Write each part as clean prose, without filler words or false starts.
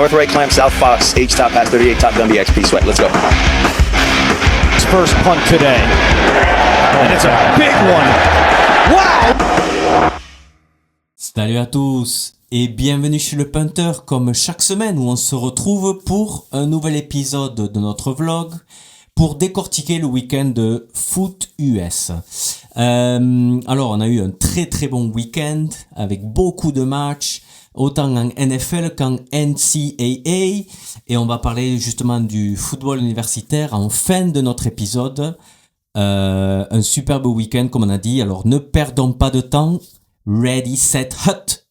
North right clamp, south fox, H top pass 38, top gun BXP sweat. Let's go. First punt today. And it's a big one. Wow! Salut à tous et bienvenue chez le Punter comme chaque semaine où on se retrouve pour un nouvel épisode de notre vlog pour décortiquer le week-end de foot US. Alors on a eu un très très bon week-end avec beaucoup de matchs, autant en NFL qu'en NCAA, et on va parler justement du football universitaire en fin de notre épisode. Un superbe week-end comme on a dit, alors ne perdons pas de temps. Ready, set, hut.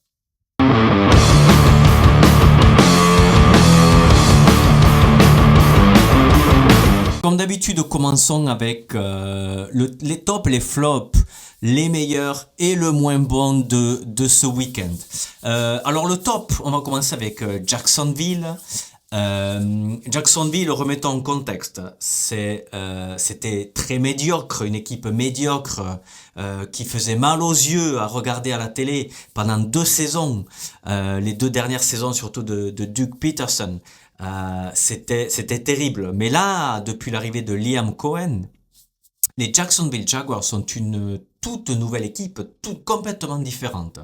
Comme d'habitude, commençons avec les tops, les flops, les meilleurs et le moins bon de ce week-end. Alors le top, on va commencer avec Jacksonville. Jacksonville, remettons en contexte, c'était très médiocre, une équipe médiocre qui faisait mal aux yeux à regarder à la télé pendant 2 saisons, les 2 dernières saisons surtout de Doug Peterson. C'était terrible. Mais là, depuis l'arrivée de Liam Cohen, les Jacksonville Jaguars sont une toute nouvelle équipe, complètement différente.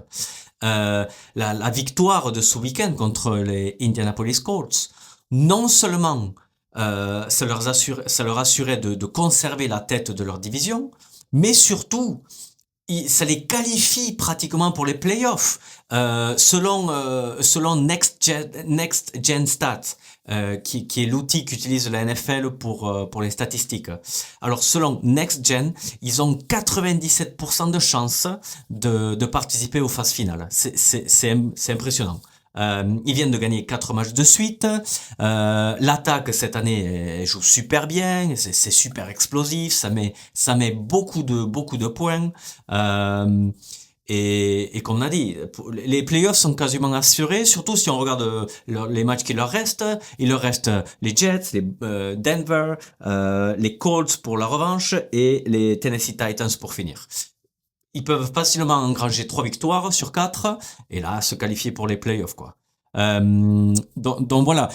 La victoire de ce week-end contre les Indianapolis Colts, non seulement ça leur assurait de conserver la tête de leur division, mais surtout ça les qualifie pratiquement pour les playoffs selon Next Gen Stats, qui est l'outil qu'utilise la NFL pour les statistiques. Alors selon Next Gen, ils ont 97% de chances de participer aux phases finales. C'est impressionnant. Ils viennent de gagner 4 matchs de suite. L'attaque cette année elle joue super bien, c'est super explosif, ça met beaucoup de points. Et comme on a dit, les playoffs sont quasiment assurés, surtout si on regarde les matchs qui leur restent. Il leur reste les Jets, les Denver, les Colts pour la revanche et les Tennessee Titans pour finir. Ils peuvent facilement engranger 3 victoires sur 4 et là se qualifier pour les playoffs, quoi. Donc voilà,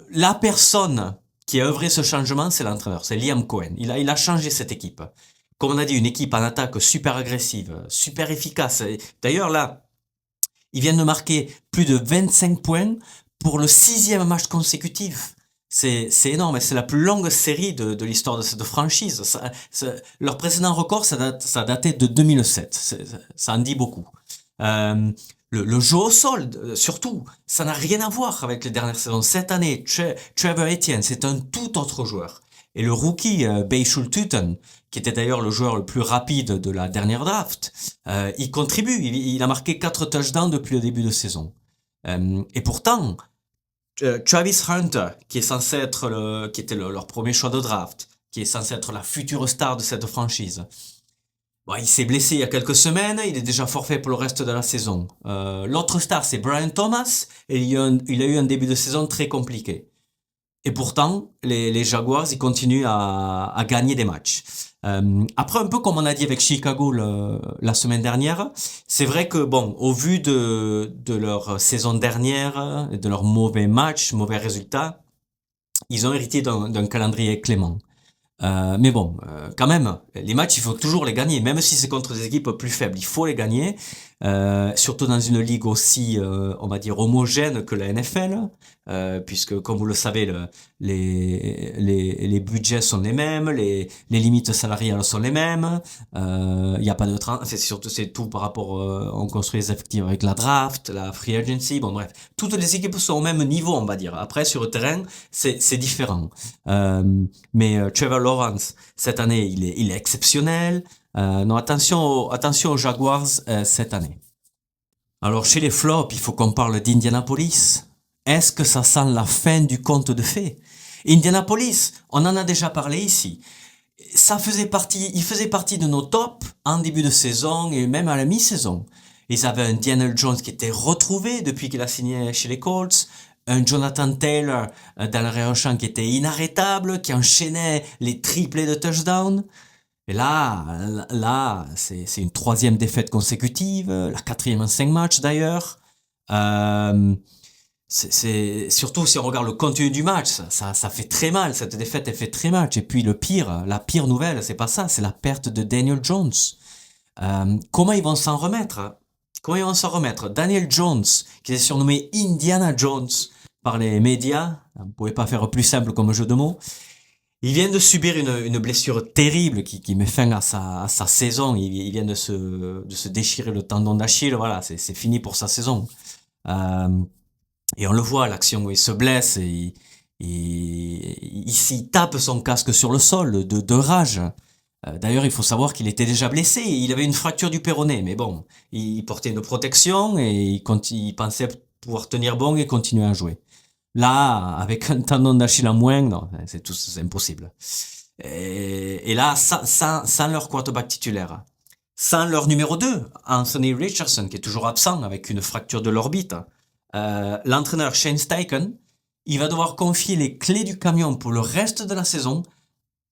la personne qui a œuvré ce changement, c'est l'entraîneur, c'est Liam Cohen. Il a changé cette équipe. Comme on a dit, une équipe en attaque super agressive, super efficace. D'ailleurs là, ils viennent de marquer plus de 25 points pour le 6e match consécutif. C'est énorme, c'est la plus longue série de l'histoire de cette franchise. Leur précédent record, ça datait de 2007. Ça en dit beaucoup. Le jeu au sol, surtout, ça n'a rien à voir avec les dernières saisons. Cette année, Trevor Etienne, c'est un tout autre joueur. Et le rookie, Bayshul Tutton, qui était d'ailleurs le joueur le plus rapide de la dernière draft, il contribue. Il a marqué 4 touchdowns depuis le début de saison. Et pourtant, Travis Hunter, qui était leur premier choix de draft, qui est censé être la future star de cette franchise. Bon, il s'est blessé il y a quelques semaines, il est déjà forfait pour le reste de la saison. L'autre star, c'est Brian Thomas, et il a eu un début de saison très compliqué. Et pourtant, les Jaguars, ils continuent à gagner des matchs. Après, un peu comme on a dit avec Chicago la semaine dernière, c'est vrai que bon, au vu de leur saison dernière, de leurs mauvais matchs, mauvais résultats, ils ont hérité d'un calendrier clément. Mais bon, quand même, les matchs, il faut toujours les gagner, même si c'est contre des équipes plus faibles, il faut les gagner, surtout dans une ligue aussi, on va dire, homogène que la NFL, puisque, comme vous le savez, les budgets sont les mêmes, les limites salariales sont les mêmes, il n'y a pas de c'est tout par rapport, on construit les effectifs avec la draft, la free agency, bon bref, toutes les équipes sont au même niveau, on va dire. Après, sur le terrain, c'est différent. Mais Trevor Lawrence, cette année, il est exceptionnel. Non, attention aux Jaguars cette année. Alors, chez les flops, il faut qu'on parle d'Indianapolis. Est-ce que ça sent la fin du conte de fées? Indianapolis, on en a déjà parlé ici. Il faisait partie de nos tops en début de saison et même à la mi-saison. Ils avaient un Daniel Jones qui était retrouvé depuis qu'il a signé chez les Colts, un Jonathan Taylor dans l'arrière-champ qui était inarrêtable, qui enchaînait les triplés de touchdown. Et là, c'est une 3e défaite consécutive, la 4e en 5 matchs d'ailleurs. c'est surtout si on regarde le contenu du match, ça fait très mal. Cette défaite, elle fait très mal. Et puis la pire nouvelle, c'est pas ça, c'est la perte de Daniel Jones. Comment ils vont s'en remettre? Comment ils vont s'en remettre? Daniel Jones, qui est surnommé Indiana Jones par les médias, vous pouvez pas faire plus simple comme jeu de mots. Il vient de subir une blessure terrible qui met fin à sa saison. Il vient de se déchirer le tendon d'Achille. Voilà, c'est fini pour sa saison. Et on le voit, l'action où il se blesse et il tape son casque sur le sol de rage. D'ailleurs, il faut savoir qu'il était déjà blessé. Il avait une fracture du péroné, mais bon, il portait une protection et il pensait pouvoir tenir bon et continuer à jouer. Là, avec un tendon d'Achille en moins, non, c'est impossible. Et là, sans leur quarterback titulaire, sans leur numéro 2, Anthony Richardson, qui est toujours absent avec une fracture de l'orbite, l'entraîneur Shane Steichen, il va devoir confier les clés du camion pour le reste de la saison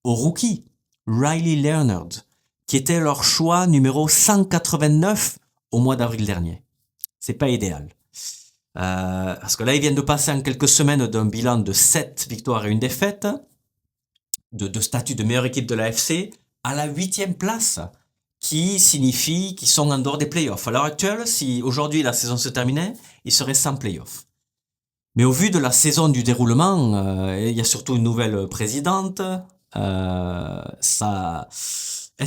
au rookie, Riley Leonard, qui était leur choix numéro 189 au mois d'avril dernier. C'est pas idéal. Parce que là, ils viennent de passer en quelques semaines d'un bilan de 7 victoires et une défaite, de statut de meilleure équipe de la FC, à la 8e place, qui signifie qu'ils sont en dehors des playoffs. À l'heure actuelle, si aujourd'hui la saison se terminait, ils seraient sans playoffs. Mais au vu de la saison du déroulement, il y a surtout une nouvelle présidente. Est-ce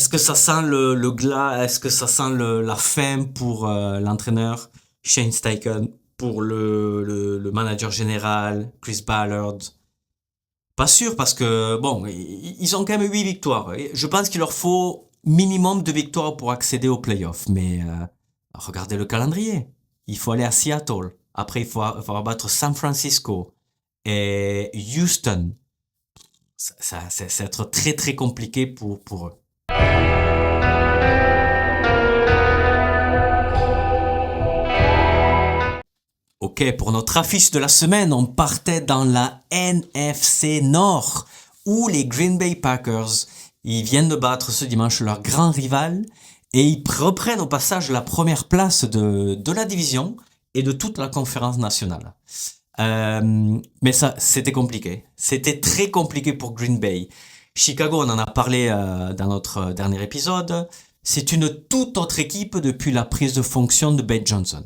que ça sent le glas? Est-ce que ça sent la fin pour l'entraîneur Shane Steichen, pour le manager général Chris Ballard? Pas sûr, parce que bon, ils ont quand même 8 victoires. Je pense qu'il leur faut minimum 2 victoires pour accéder aux playoffs. Mais regardez le calendrier. Il faut aller à Seattle. Après, il faut battre San Francisco et Houston. Ça va être très très compliqué pour eux. Ok, pour notre affiche de la semaine, on partait dans la NFC Nord, où les Green Bay Packers, ils viennent de battre ce dimanche leur grand rival, et ils reprennent au passage la première place de la division et de toute la conférence nationale. Mais ça, c'était compliqué. C'était très compliqué pour Green Bay. Chicago, on en a parlé dans notre dernier épisode. C'est une toute autre équipe depuis la prise de fonction de Ben Johnson.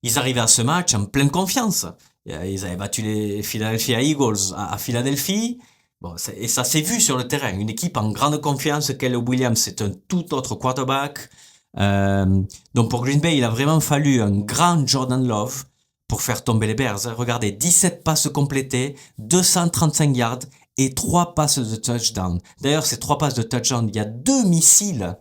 Ils arrivaient à ce match en pleine confiance. Ils avaient battu les Philadelphia Eagles à Philadelphie. Bon, et ça s'est vu sur le terrain. Une équipe en grande confiance. Caleb Williams, c'est un tout autre quarterback. Donc pour Green Bay, il a vraiment fallu un grand Jordan Love pour faire tomber les Bears. Regardez, 17 passes complétées, 235 yards et 3 passes de touchdown. D'ailleurs, ces 3 passes de touchdown, il y a 2 missiles.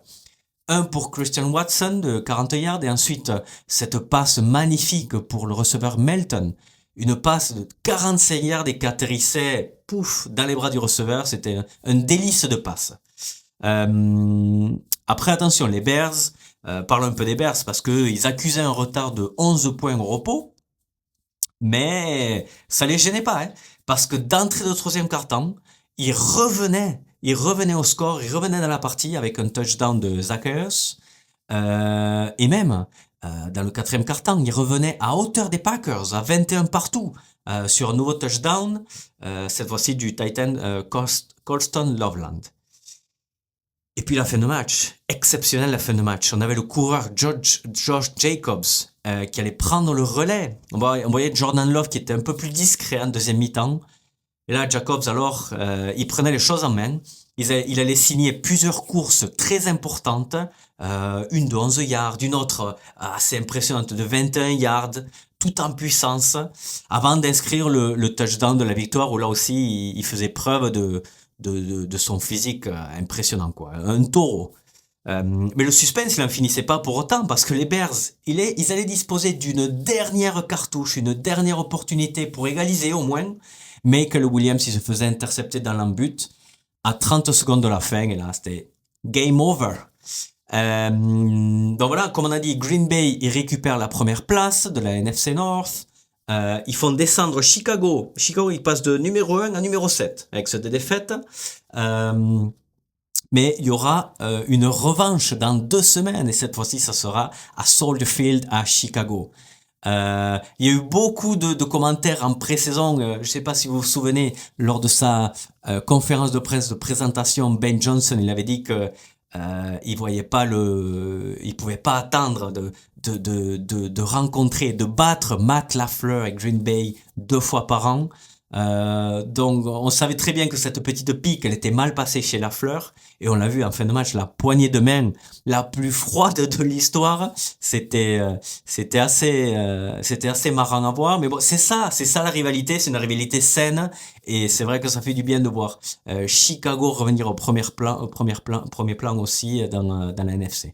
Un pour Christian Watson de 40 yards et ensuite cette passe magnifique pour le receveur Melton. Une passe de 45 yards et qui atterrissait pouf dans les bras du receveur. C'était un délice de passe. Après, attention, les Bears, parlons un peu des Bears parce qu'ils accusaient un retard de 11 points au repos. Mais ça les gênait pas, hein, parce que d'entrée de troisième quart-temps, ils revenaient au score, ils revenaient dans la partie avec un touchdown de Zacchaeus, et même dans le quatrième quart-temps, ils revenaient à hauteur des Packers, à 21 partout, sur un nouveau touchdown, cette fois-ci du Titan Colston Loveland. Et puis la fin de match, exceptionnelle la fin de match. On avait le coureur Josh Jacobs qui allait prendre le relais. On voyait Jordan Love qui était un peu plus discret en deuxième mi-temps. Et là, Jacobs, alors, il prenait les choses en main. Il allait signer plusieurs courses très importantes. Une de 11 yards, une autre assez impressionnante de 21 yards, tout en puissance, avant d'inscrire le touchdown de la victoire où là aussi, il faisait preuve de son physique impressionnant, quoi. Un taureau. Mais le suspense, il n'en finissait pas pour autant, parce que les Bears, ils allaient disposer d'une dernière cartouche, une dernière opportunité pour égaliser au moins, mais que le Williams, il se faisait intercepter dans l'embut à 30 secondes de la fin, et là, c'était game over. Donc voilà, comme on a dit, Green Bay, il récupère la première place de la NFC North. Ils font descendre Chicago. Chicago, il passe de numéro 1 à numéro 7 avec cette défaite. Mais il y aura une revanche dans 2 semaines et cette fois-ci, ça sera à Soldier Field à Chicago. Il y a eu beaucoup de commentaires en pré-saison. Je sais pas si vous vous souvenez, lors de sa conférence de presse de présentation, Ben Johnson, il avait dit que il pouvait pas attendre de rencontrer, de battre Matt LaFleur et Green Bay 2 fois par an. Donc on savait très bien que cette petite pique, elle était mal passée chez LaFleur, et on l'a vu en fin de match, la poignée de main la plus froide de l'histoire. C'était assez marrant à voir, mais bon, c'est ça la rivalité, c'est une rivalité saine, et c'est vrai que ça fait du bien de voir Chicago revenir au premier plan aussi dans la NFC.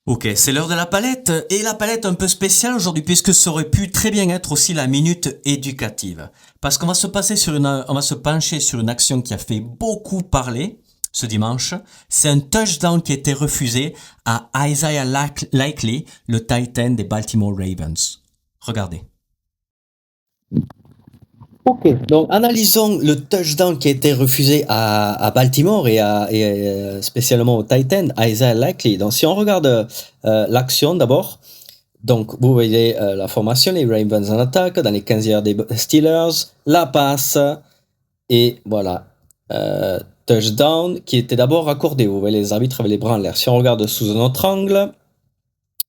Ok, c'est l'heure de la palette, et la palette un peu spéciale aujourd'hui, puisque ça aurait pu très bien être aussi la minute éducative. Parce qu'on va se pencher sur une action qui a fait beaucoup parler ce dimanche. C'est un touchdown qui a été refusé à Isaiah Likely, le Titan des Baltimore Ravens. Regardez. Ok, donc analysons le touchdown qui a été refusé à Baltimore et spécialement au Titan, Isaiah Likely. Donc si on regarde l'action d'abord, donc vous voyez la formation, les Ravens en attaque, dans les 15 yards des Steelers, la passe, et voilà, touchdown qui était d'abord accordé. Vous voyez les arbitres avaient les bras en l'air. Si on regarde sous un autre angle,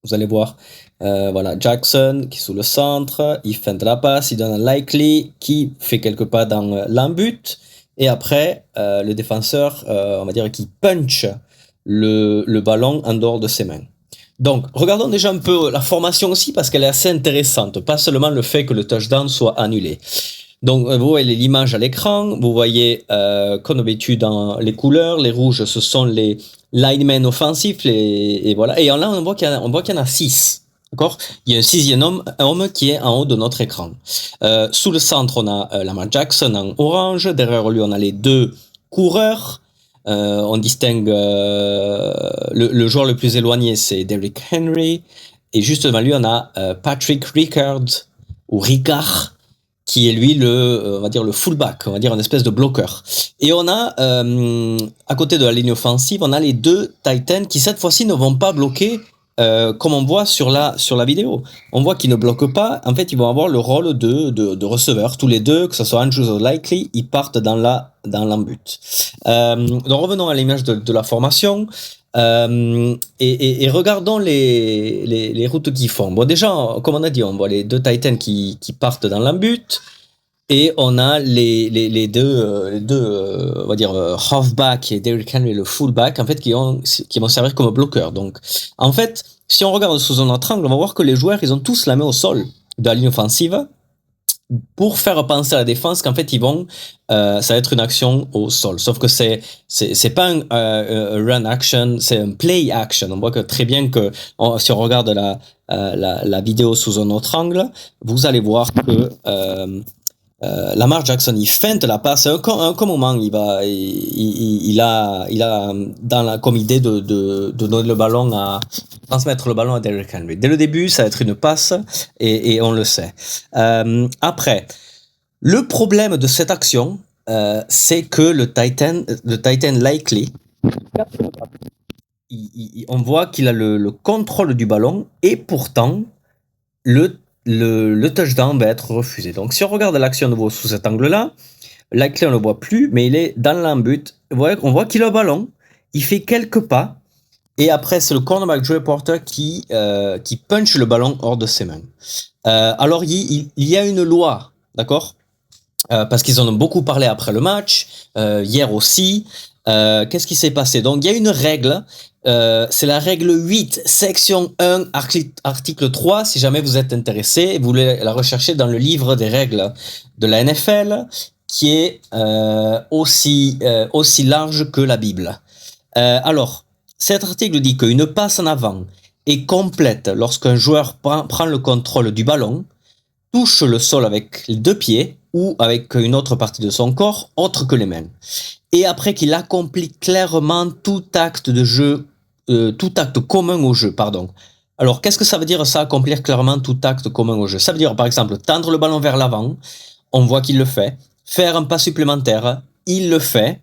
vous allez voir, voilà, Jackson qui est sous le centre, il feinte la passe, il donne à Likely qui fait quelques pas dans l'embut, et après le défenseur, on va dire, qui punch le ballon en dehors de ses mains. Donc regardons déjà un peu la formation aussi, parce qu'elle est assez intéressante, pas seulement le fait que le touchdown soit annulé. Donc vous voyez l'image à l'écran, vous voyez comme d'habitude dans les couleurs, les rouges ce sont les linemen offensifs, et voilà, et là on voit qu'il y en a 6. D'accord ? Il y a un 6e homme qui est en haut de notre écran. Sous le centre, on a Lamar Jackson en orange. Derrière lui, on a les 2 coureurs. On distingue le joueur le plus éloigné, c'est Derrick Henry. Et juste devant lui, on a Patrick Ricard, ou Ricard, qui est lui on va dire le fullback, on va dire une espèce de bloqueur. Et on a, à côté de la ligne offensive, on a les 2 Titans qui cette fois-ci ne vont pas bloquer. Comme on voit sur la vidéo, on voit qu'ils ne bloquent pas. En fait, ils vont avoir le rôle de receveur tous les 2, que ce soit Andrews ou Likely, ils partent dans l'embut. Donc revenons à l'image de la formation, et regardons les routes qu'ils font. Bon, déjà, comme on a dit, on voit les 2 Titans qui partent dans l'embut. Et on a les deux on va dire halfback et Derrick Henry le fullback, en fait, qui vont servir comme bloqueurs. Donc en fait, si on regarde sous un autre angle, on va voir que les joueurs, ils ont tous la main au sol de la ligne offensive, pour faire penser à la défense qu'en fait ils vont ça va être une action au sol, sauf que c'est pas un run action, c'est un play action. On voit que très bien que si on regarde la vidéo sous un autre angle, vous allez voir que Lamar Jackson, il feinte la passe. À un moment, il a comme idée de donner le ballon transmettre le ballon à Derrick Henry. Dès le début, ça va être une passe, et on le sait. Après, le problème de cette action, c'est que le Titan Likely, on voit qu'il a le contrôle du ballon, et pourtant, le touchdown va être refusé. Donc si on regarde l'action de nouveau sous cet angle-là, Likely on ne le voit plus, mais il est dans l'embut. On voit qu'il a le ballon, il fait quelques pas, et après c'est le cornerback Joey Porter qui punch le ballon hors de ses mains. Alors il y a une loi, d'accord, parce qu'ils en ont beaucoup parlé après le match, hier aussi. Qu'est-ce qui s'est passé? Donc il y a une règle, c'est la règle 8, section 1, article 3, si jamais vous êtes intéressé, vous voulez la rechercher dans le livre des règles de la NFL, qui est aussi large que la Bible. Alors, cet article dit qu'une passe en avant est complète lorsqu'un joueur prend le contrôle du ballon, touche le sol avec les 2 pieds ou avec une autre partie de son corps autre que les mains, et après qu'il accomplit clairement tout acte commun au jeu, pardon. Alors, qu'est-ce que ça veut dire, ça, accomplir clairement tout acte commun au jeu? Ça veut dire, par exemple, tendre le ballon vers l'avant, on voit qu'il le fait. Faire un pas supplémentaire, il le fait.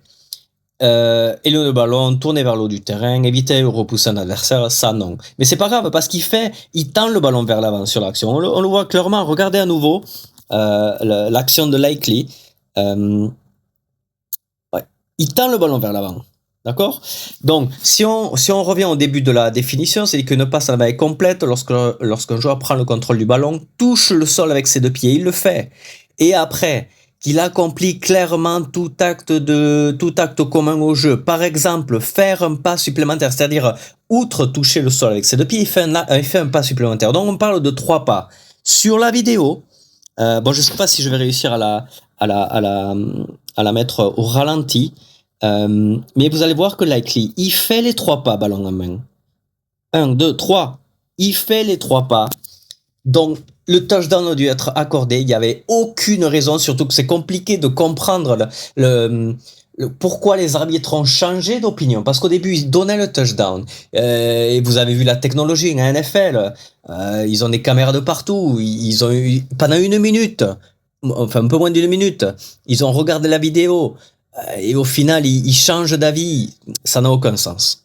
éloigner le ballon, tourner vers le haut du terrain, éviter de repousser un adversaire, ça non. Mais c'est pas grave parce il tend le ballon vers l'avant sur l'action. On le voit clairement. Regardez à nouveau l'action de Likely. Ouais. Il tend le ballon vers l'avant. D'accord? Donc, si on revient au début de la définition, c'est qu'une passe à la main est complète lorsqu'un joueur prend le contrôle du ballon, touche le sol avec ses deux pieds, il le fait. Et après, qu'il accomplit clairement tout acte commun au jeu. Par exemple, faire un pas supplémentaire, c'est-à-dire, outre toucher le sol avec ses deux pieds, il fait un pas supplémentaire. Donc, on parle de 3 pas. Sur la vidéo, je sais pas si je vais réussir à la mettre au ralenti, mais vous allez voir que Likely, il fait les 3 pas ballon en main. 1, 2, 3. Il fait les 3 pas. Donc, le touchdown a dû être accordé. Il n'y avait aucune raison, surtout que c'est compliqué de comprendre pourquoi les arbitres ont changé d'opinion. Parce qu'au début, ils donnaient le touchdown. Et vous avez vu la technologie en NFL. Ils ont des caméras de partout. Ils ont eu, pendant 1 minute, enfin un peu moins d'1 minute, ils ont regardé la vidéo. Et au final, ils changent d'avis. Ça n'a aucun sens.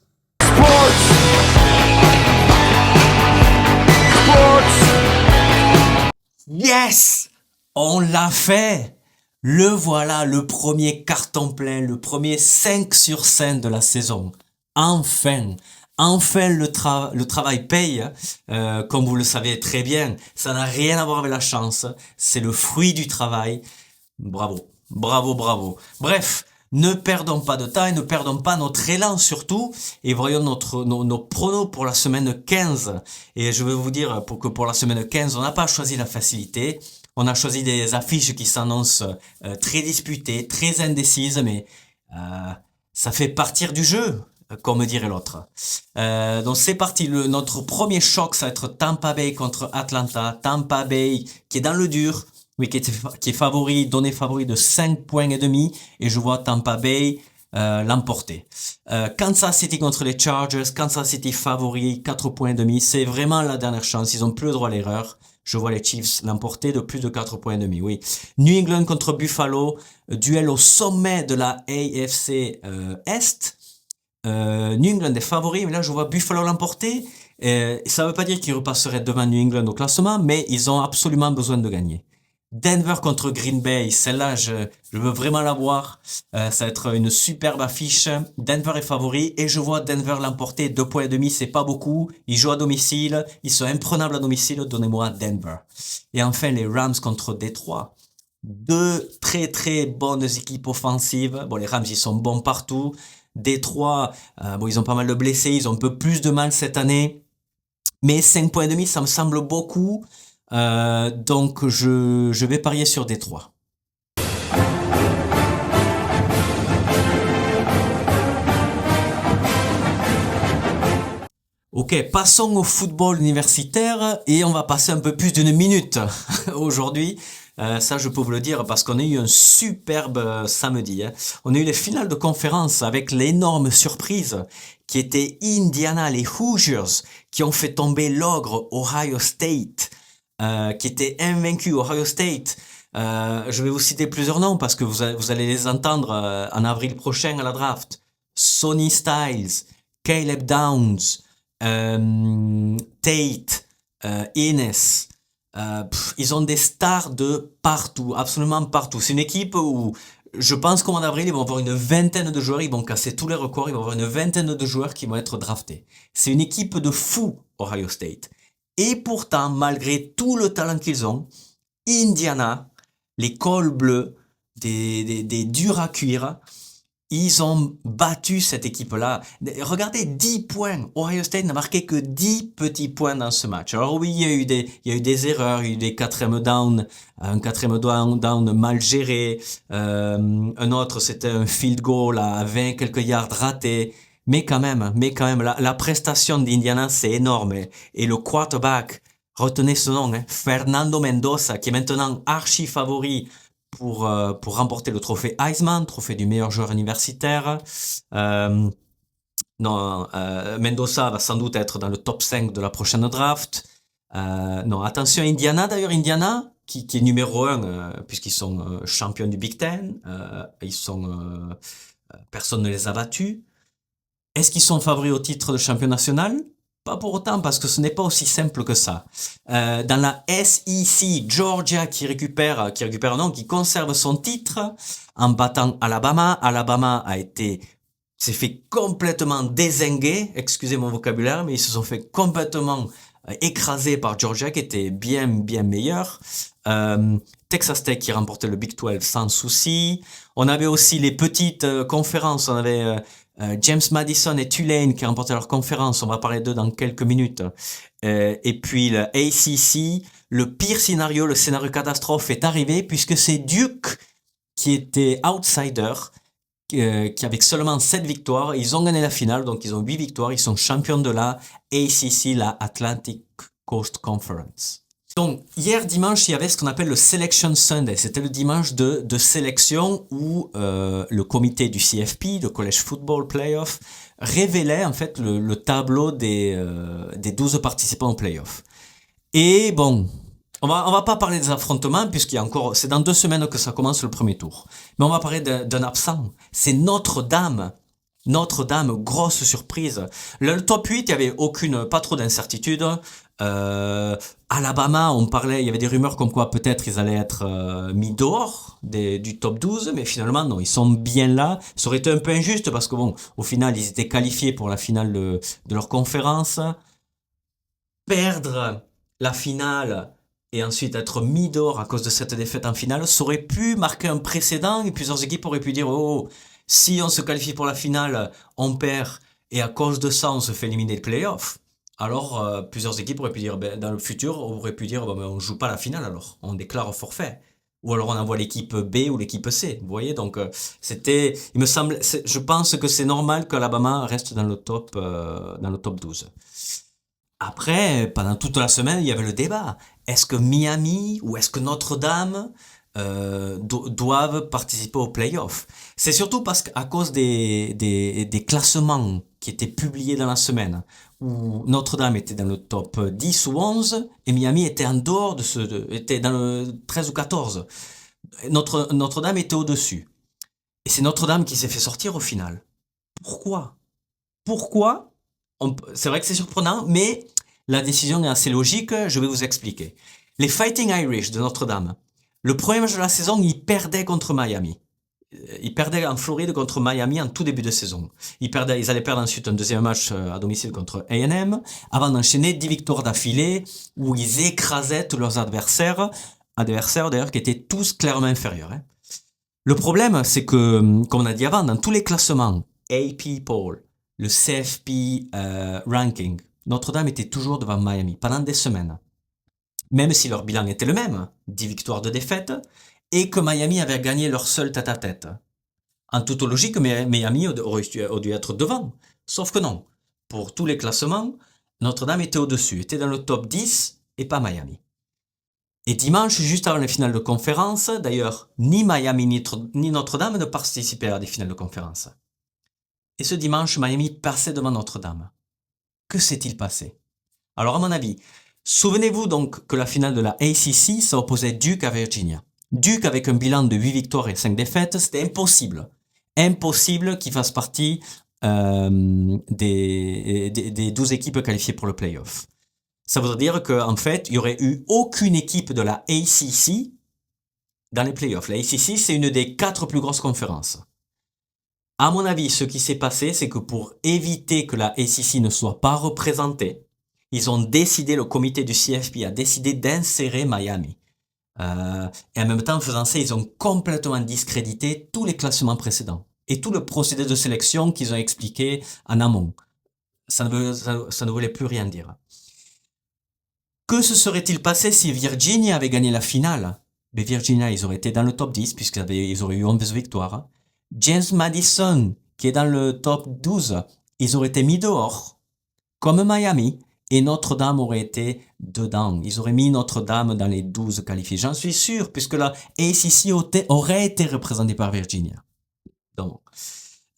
Yes! On l'a fait! Le voilà, le premier carton plein, le premier 5 sur 5 de la saison. Enfin! Enfin, le travail paye, comme vous le savez très bien. Ça n'a rien à voir avec la chance. C'est le fruit du travail. Bravo. Bravo, bravo. Bref, ne perdons pas de temps et ne perdons pas notre élan surtout. Et voyons nos pronos pour la semaine 15. Et je vais vous dire que pour la semaine 15, on n'a pas choisi la facilité. On a choisi des affiches qui s'annoncent très disputées, très indécises, mais ça fait partir du jeu, comme dirait l'autre. Donc c'est parti. Notre premier choc, ça va être Tampa Bay contre Atlanta. Tampa Bay qui est dans le dur. Oui, qui est favori, donné favori de 5 points et demi, et je vois Tampa Bay l'emporter. Kansas City contre les Chargers, Kansas City favori, 4 points et demi, c'est vraiment la dernière chance, ils ont plus le droit à l'erreur. Je vois les Chiefs l'emporter de plus de 4 points et demi, oui. New England contre Buffalo, duel au sommet de la AFC Est. New England est favori, mais là je vois Buffalo l'emporter. Ça ne veut pas dire qu'ils repasseraient devant New England au classement, mais ils ont absolument besoin de gagner. Denver contre Green Bay, celle-là, je veux vraiment la voir. Ça va être une superbe affiche. Denver est favori et je vois Denver l'emporter. 2 points et demi, c'est pas beaucoup. Ils jouent à domicile, ils sont imprenables à domicile. Donnez-moi Denver. Et enfin, les Rams contre Détroit. 2 très très bonnes équipes offensives. Bon, les Rams, ils sont bons partout. Détroit, ils ont pas mal de blessés, ils ont un peu plus de mal cette année. Mais 5 points et demi, ça me semble beaucoup. Donc je vais parier sur Détroit. Ok, passons au football universitaire et on va passer un peu plus d'1 minute aujourd'hui. Ça, je peux vous le dire parce qu'on a eu un superbe samedi. On a eu les finales de conférence avec l'énorme surprise qui était Indiana, les Hoosiers, qui ont fait tomber l'ogre Ohio State. Qui était invaincu, Ohio State. Je vais vous citer plusieurs noms parce que vous allez les entendre en avril prochain à la draft. Sonny Styles, Caleb Downs, Tate, Innes. Ils ont des stars de partout, absolument partout. C'est une équipe où je pense qu'en avril, ils vont avoir une vingtaine de joueurs, ils vont casser tous les records, ils vont avoir une vingtaine de joueurs qui vont être draftés. C'est une équipe de fous, Ohio State. Et pourtant, malgré tout le talent qu'ils ont, Indiana, les cols bleus, des durs à cuire, ils ont battu cette équipe-là. Regardez, 10 points. Ohio State n'a marqué que 10 petits points dans ce match. Alors oui, il y a eu des erreurs, il y a eu des quatrième down, un quatrième down mal géré, un autre c'était un field goal à 20 quelques yards raté. Mais quand même, la prestation d'Indiana, c'est énorme. Et le quarterback, retenez ce nom, Fernando Mendoza, qui est maintenant archi favori pour remporter le trophée Heisman, trophée du meilleur joueur universitaire. Mendoza va sans doute être dans le top 5 de la prochaine draft. Attention, Indiana, qui est numéro 1, puisqu'ils sont champions du Big Ten, personne ne les a battus. Est-ce qu'ils sont favoris au titre de champion national? Pas pour autant, parce que ce n'est pas aussi simple que ça. Dans la SEC, Georgia qui conserve son titre en battant Alabama. Alabama s'est fait complètement dézinguer, excusez mon vocabulaire, mais ils se sont fait complètement écraser par Georgia qui était bien meilleur. Texas Tech qui remportait le Big 12 sans souci. On avait aussi les petites conférences, on avait James Madison et Tulane qui remportaient leur conférence, on va parler d'eux dans quelques minutes. Et puis le ACC, le pire scénario, le scénario catastrophe est arrivé puisque c'est Duke qui était outsider, qui avec seulement 7 victoires, ils ont gagné la finale, donc ils ont 8 victoires, ils sont champions de la ACC, la Atlantic Coast Conference. Donc, hier dimanche, il y avait ce qu'on appelle le Selection Sunday. C'était le dimanche de sélection où le comité du CFP, le College Football Playoff, révélait en fait le tableau des 12 participants au playoff. Et bon, on va pas parler des affrontements c'est dans 2 semaines que ça commence le premier tour. Mais on va parler d'un absent. C'est Notre-Dame. Notre-Dame, grosse surprise. Le top 8, il y avait pas trop d'incertitude. Alabama, il y avait des rumeurs comme quoi peut-être ils allaient être mis dehors du top 12, mais finalement non, ils sont bien là. Ça aurait été un peu injuste parce que bon, au final, ils étaient qualifiés pour la finale de leur conférence. Perdre la finale et ensuite être mis dehors à cause de cette défaite en finale, ça aurait pu marquer un précédent et plusieurs équipes auraient pu dire si on se qualifie pour la finale, on perd et à cause de ça, on se fait éliminer le playoff. Alors, plusieurs équipes auraient pu dire, dans le futur, on joue pas la finale alors, on déclare forfait. Ou alors on envoie l'équipe B ou l'équipe C. Vous voyez, donc je pense que c'est normal qu'Alabama reste dans le top 12. Après, pendant toute la semaine, il y avait le débat. Est-ce que Miami ou est-ce que Notre-Dame doivent participer au playoff? C'est surtout parce qu'à cause des classements qui étaient publiés dans la semaine, où Notre-Dame était dans le top 10 ou 11, et Miami était en dehors était dans le 13 ou 14. Notre-Dame était au-dessus. Et c'est Notre-Dame qui s'est fait sortir au final. Pourquoi? C'est vrai que c'est surprenant, mais la décision est assez logique, je vais vous expliquer. Les Fighting Irish de Notre-Dame, le premier match de la saison, ils perdaient contre Miami. Ils perdaient en Floride contre Miami en tout début de saison. Ils allaient perdre ensuite un deuxième match à domicile contre A&M, avant d'enchaîner 10 victoires d'affilée, où ils écrasaient tous leurs adversaires d'ailleurs qui étaient tous clairement inférieurs. Le problème, c'est que, comme on a dit avant, dans tous les classements, AP Poll, le CFP Ranking, Notre-Dame était toujours devant Miami pendant des semaines. Même si leur bilan était le même, 10 victoires de défaite, et que Miami avait gagné leur seul tête-à-tête. En toute logique, Miami aurait dû être devant. Sauf que non. Pour tous les classements, Notre-Dame était au-dessus, était dans le top 10 et pas Miami. Et dimanche, juste avant les finales de conférence, d'ailleurs, ni Miami ni Notre-Dame ne participaient à des finales de conférence. Et ce dimanche, Miami passait devant Notre-Dame. Que s'est-il passé? Alors, à mon avis, souvenez-vous donc que la finale de la ACC, ça opposait Duke à Virginia. Duke avec un bilan de 8 victoires et 5 défaites, c'était impossible. Impossible qu'il fasse partie des 12 équipes qualifiées pour le playoff. Ça voudrait dire qu'en fait, il n'y aurait eu aucune équipe de la ACC dans les playoffs. La ACC, c'est une des 4 plus grosses conférences. À mon avis, ce qui s'est passé, c'est que pour éviter que la ACC ne soit pas représentée, le comité du CFP a décidé d'insérer Miami. Et en même temps, en faisant ça, ils ont complètement discrédité tous les classements précédents et tout le procédé de sélection qu'ils ont expliqué en amont. Ça ne voulait plus rien dire. Que se serait-il passé si Virginia avait gagné la finale? Mais Virginia, ils auraient été dans le top 10 puisqu'ils auraient eu 11 victoires. James Madison, qui est dans le top 12, ils auraient été mis dehors, comme Miami, et Notre-Dame aurait été dedans. Ils auraient mis Notre-Dame dans les 12 qualifiés. J'en suis sûr, puisque la ACC aurait été représentée par Virginia. Donc,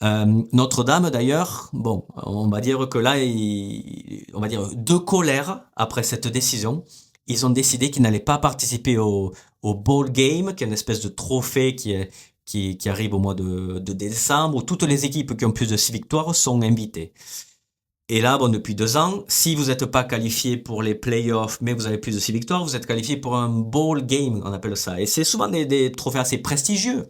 Notre-Dame, d'ailleurs, on va dire que là, de colère, après cette décision, ils ont décidé qu'ils n'allaient pas participer au Bowl Game, qui est une espèce de trophée qui arrive au mois de décembre, où toutes les équipes qui ont plus de 6 victoires sont invitées. Et là, bon, depuis 2 ans, si vous n'êtes pas qualifié pour les playoffs, mais vous avez plus de 6 victoires, vous êtes qualifié pour un Bowl Game, on appelle ça. Et c'est souvent des trophées assez prestigieux,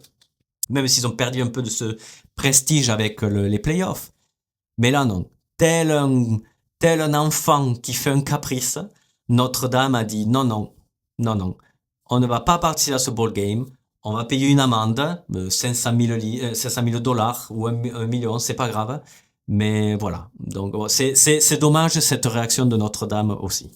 même s'ils ont perdu un peu de ce prestige avec les playoffs. Mais là, non. Tel un enfant qui fait un caprice, Notre-Dame a dit non. On ne va pas participer à ce Bowl Game. On va payer une amende de 500 000 dollars ou 1 million, c'est pas grave. Mais voilà. Donc, c'est dommage cette réaction de Notre-Dame aussi.